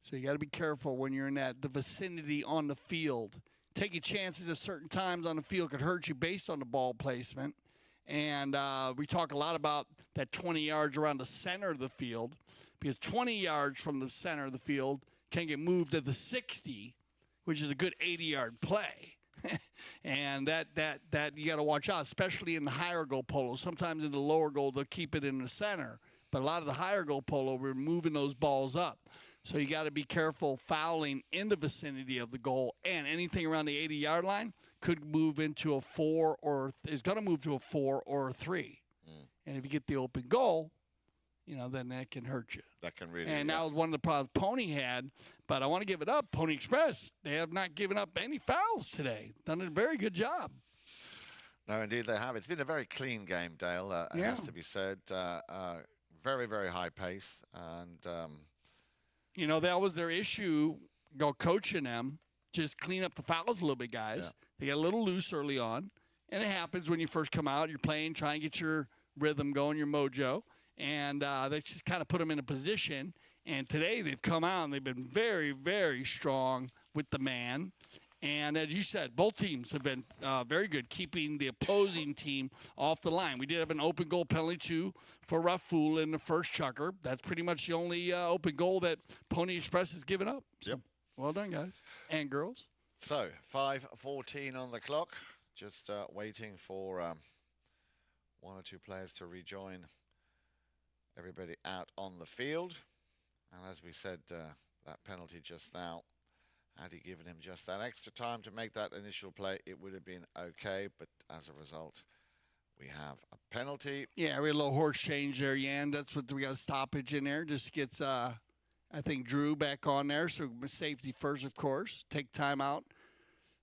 S1: So you got to be careful when you're in the vicinity on the field. Taking chances at certain times on the field could hurt you based on the ball placement. And we talk a lot about that 20 yards around the center of the field, because 20 yards from the center of the field can get moved to the 60, which is a good 80-yard play. And that you got to watch out, especially in the higher goal polo. Sometimes in the lower goal, they'll keep it in the center. But a lot of the higher goal polo, we're moving those balls up. So you got to be careful fouling in the vicinity of the goal. And anything around the 80-yard line could move into a 4 or is going to move to a 4 or a 3. And if you get the open goal, then that can hurt you.
S2: That can really.
S1: And that was one of the problems Pony had. But I want to give it up. Pony Express, they have not given up any fouls today. Done a very good job.
S2: No, indeed they have. It's been a very clean game, Dale. It has to be said. Very, very high pace. And,
S1: that was their issue, coaching them. Just clean up the fouls a little bit, guys.
S2: Yeah.
S1: They got a little loose early on. And it happens when you first come out. You're playing, try and get your rhythm going, your mojo. And they just kind of put them in a position. And today they've come out and they've been very, very strong with the man. And as you said, both teams have been very good keeping the opposing team off the line. We did have an open goal penalty, too, for Rafool in the first Chukker. That's pretty much the only open goal that Pony Express has given up. So,
S2: Yep.
S1: Well done, guys. And girls.
S2: So, 5:14 on the clock. Just waiting for one or two players to rejoin everybody out on the field. And as we said, that penalty just now, had he given him just that extra time to make that initial play, it would have been okay. But as a result, we have a penalty.
S1: Yeah, we had a little horse change there, Yan. That's what we got a stoppage in there. Just gets, I think, Drew back on there. So safety first, of course. Take time out.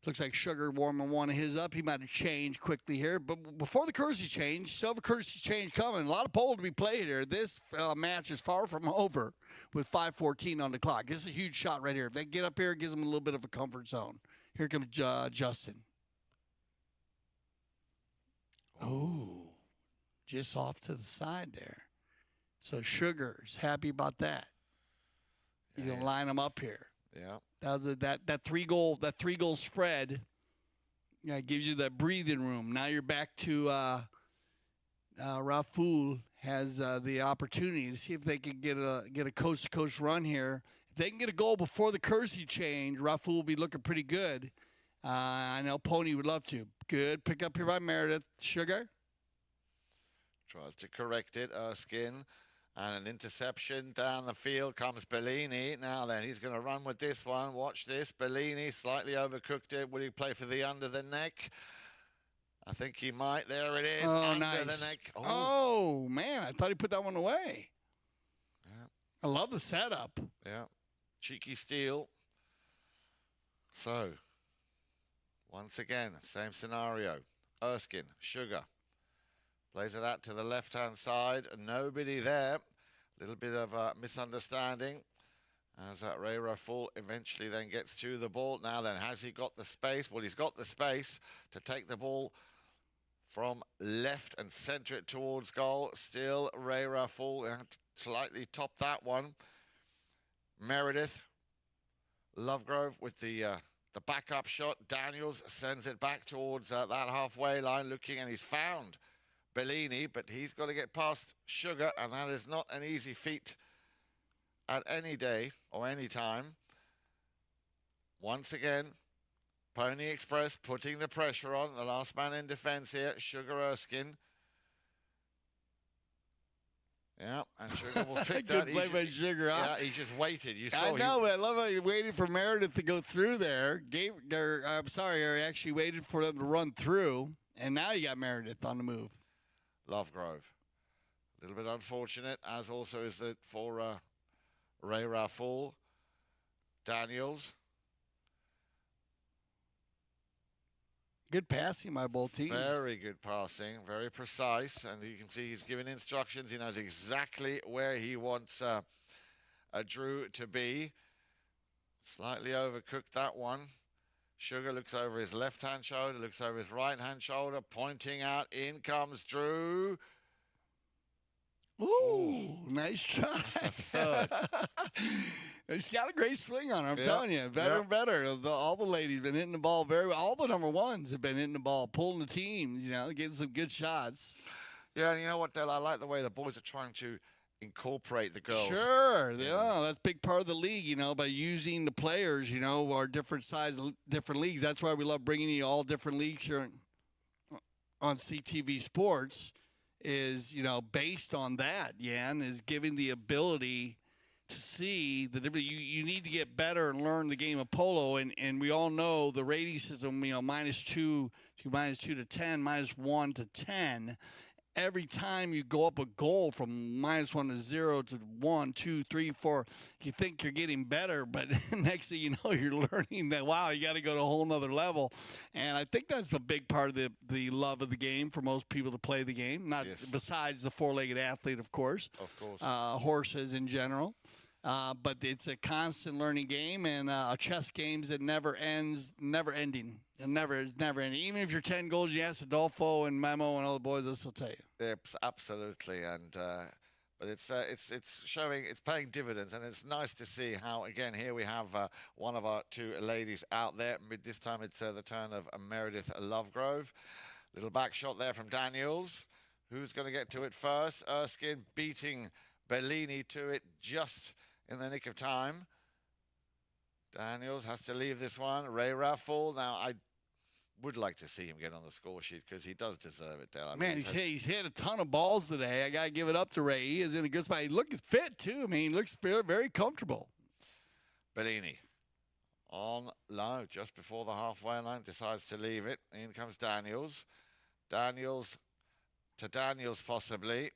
S1: Looks like Chukker warming one of his up. He might have changed quickly here. But before the courtesy change, still have a courtesy change coming. A lot of pole to be played here. This match is far from over with 5:14 on the clock. This is a huge shot right here. If they get up here, it gives them a little bit of a comfort zone. Here comes Justin. Oh, just off to the side there. So Chukker's happy about that. You're going to line them up here.
S2: Yeah.
S1: That three goal spread, gives you that breathing room. Now you're back to Rafool has the opportunity to see if they can get a coast to coast run here. If they can get a goal before the courtesy change, Rafool will be looking pretty good. I know Pony would love to. Good pick up here by Meredith. Chukker
S2: tries to correct it. Erskine. And an interception down the field comes Bellini. Now then, he's going to run with this one. Watch this. Bellini slightly overcooked it. Will he play for the under the neck? I think he might. There it is.
S1: Oh,
S2: under
S1: nice.
S2: the neck.
S1: Oh, man. I thought he put that one away.
S2: Yeah.
S1: I love the setup.
S2: Yeah. Cheeky steal. So, once again, same scenario. Erskine, Chukker. Plays it out to the left-hand side. Nobody there. A little bit of a misunderstanding. As Ray Rafool eventually then gets to the ball. Now then, has he got the space? Well, he's got the space to take the ball from left and center it towards goal. Still, Ray Rafool slightly top that one. Meredith. Lovegrove with the backup shot. Daniels sends it back towards that halfway line looking, and he's found Bellini, but he's got to get past Chukker, and that is not an easy feat at any day or any time. Once again, Pony Express putting the pressure on. The last man in defense here, Chukker Erskine. Yeah, and Chukker will pick that.
S1: Good play by Chukker.
S2: Yeah, he just waited. You saw.
S1: I know, but I love how you waited for Meredith to go through there. I'm sorry, I actually waited for them to run through, and now you got Meredith on the move.
S2: Lovegrove. A little bit unfortunate, as also is it for Ray Rafool. Daniels.
S1: Good passing by both teams.
S2: Very good passing, very precise, and you can see he's giving instructions. He knows exactly where he wants Drew to be. Slightly overcooked that one. Chukker looks over his left-hand shoulder, looks over his right-hand shoulder, pointing out, in comes Drew.
S1: Ooh, nice try.
S2: That's a third.
S1: He's got a great swing on her, I'm
S2: Yeah,
S1: telling you. Better
S2: yeah.
S1: and better. All the ladies been hitting the ball very well. All the number ones have been hitting the ball, pulling the teams, getting some good shots.
S2: Yeah, and you know what, Del? I like the way the boys are trying to incorporate the girls.
S1: Sure. Yeah, that's a big part of the league, by using the players, our different size, different leagues. That's why we love bringing you all different leagues here on CTV Sports. Is based on that, Yan, is giving the ability to see the different. You need to get better and learn the game of polo, and we all know the rating system. -2 to -2 to 10, -1 to 10. Every time you go up a goal from -1 to 0 to 1, 2, 3, 4, you think you're getting better, but next thing you know, you're learning that, wow, you got to go to a whole nother level. And I think that's a big part of the love of the game for most people to play the game, not besides the four-legged athlete, of course.
S2: Of course.
S1: Horses in general. But it's a constant learning game and a chess game that never ends, never ending. It never ending. Even if you're 10 goals, you ask Adolfo and Memo and all the boys, this will tell you.
S2: Absolutely, and but it's showing, it's paying dividends, and it's nice to see how, again, here we have one of our two ladies out there. This time it's the turn of Meredith Lovegrove. Little back shot there from Daniels. Who's going to get to it first? Erskine beating Bellini to it just in the nick of time. Daniels has to leave this one. Ray Rafool. Now, I would like to see him get on the score sheet because he does deserve it, Dale.
S1: He's hit a ton of balls today. I got to give it up to Ray. He is in a good spot. He looks fit, too. He looks very comfortable.
S2: Bellini on low just before the halfway line, decides to leave it. In comes Daniels. Daniels to Daniels possibly.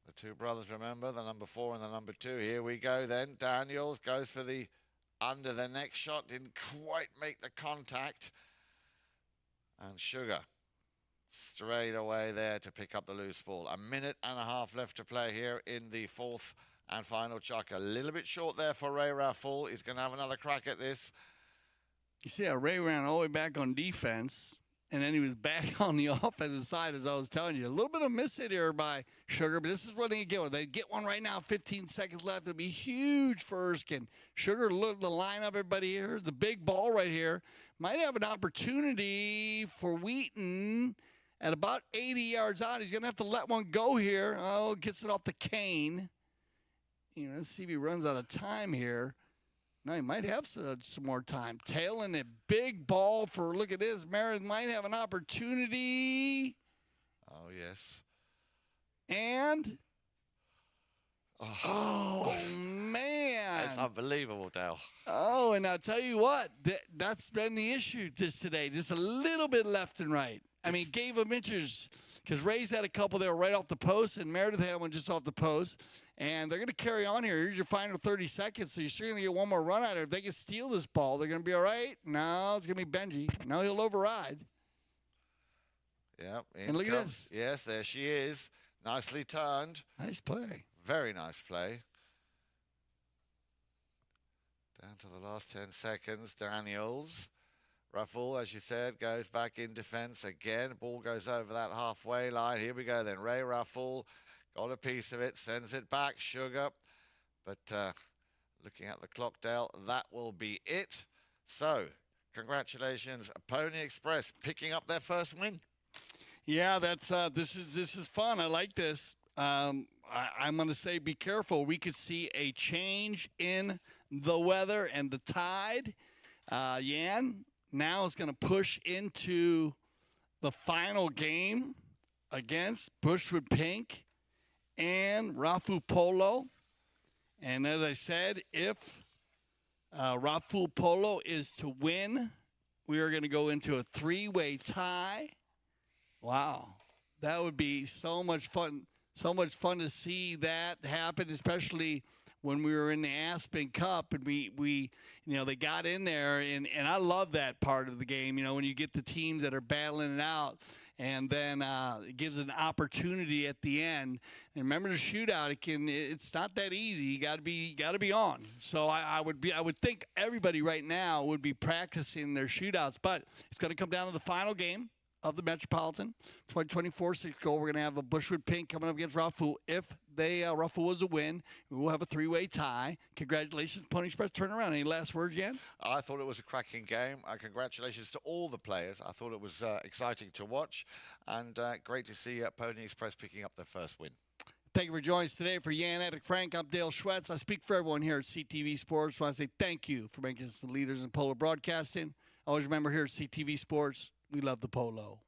S2: The two brothers, remember, the number 4 and the number 2. Here we go then. Daniels goes for the under the neck shot. Didn't quite make the contact. And Chukker straight away there to pick up the loose ball. 1.5 minutes left to play here in the 4th and final Chukker. A little bit short there for Ray Rafool. He's going to have another crack at this.
S1: You see how Ray ran all the way back on defense. And then he was back on the offensive side, as I was telling you. A little bit of miss hit here by Chukker, but this is what they get. If they get one right now, 15 seconds left. It'll be huge for Erskine. Chukker, look the lineup, everybody here. The big ball right here. Might have an opportunity for Wheaton at about 80 yards out. He's going to have to let one go here. Oh, gets it off the cane. Let's see if he runs out of time here. No, he might have some more time. Tailing a big ball for, look at this, Meredith might have an opportunity.
S2: Oh, yes.
S1: And, oh man.
S2: It's unbelievable, Dale.
S1: Oh, and I'll tell you what, that's been the issue today. Just a little bit left and right. Gave him inches, because Ray's had a couple that were right off the post, and Meredith had one just off the post. And they're going to carry on here. Here's your final 30 seconds, so you're still going to get one more run at it. If they can steal this ball, they're going to be all right. No, it's going to be Benji. No, he'll override.
S2: Yep.
S1: And look at this.
S2: Yes, there she is. Nicely turned.
S1: Nice play.
S2: Very nice play. Down to the last 10 seconds. Daniels. Rafool, as you said, goes back in defense again. Ball goes over that halfway line. Here we go then. Ray Rafool. Got a piece of it, sends it back, Chukker. But looking at the clock, Dale, that will be it. So, congratulations, Pony Express picking up their first win.
S1: Yeah, that's this is fun. I like this. I'm going to say be careful. We could see a change in the weather and the tide. Yan now is going to push into the final game against Bushwood Pink and Rafool Polo. And as I said, if Rafool Polo is to win, we are going to go into a 3-way tie. Wow. That would be so much fun. So much fun to see that happen, especially when we were in the Aspen Cup and we they got in there and I love that part of the game, when you get the teams that are battling it out and then it gives an opportunity at the end. And remember the shootout, it's not that easy. You got to be on. So I would think everybody right now would be practicing their shootouts, but it's going to come down to the final game of the Metropolitan 2024 six goal. We're going to have a Bushwood Pink coming up against Rafool. If Rafool was a win, we'll have a three-way tie. Congratulations, Pony Express turnaround. Any last words, Jan?
S2: I thought it was a cracking game. Congratulations to all the players. I thought it was exciting to watch and great to see Pony Express picking up their first win.
S1: Thank you for joining us today. For Jan, Edic, Frank, I'm Dale Schwetz. I speak for everyone here at CTV Sports. I want to say thank you for making us the leaders in polo broadcasting. Always remember here at CTV Sports, we love the polo.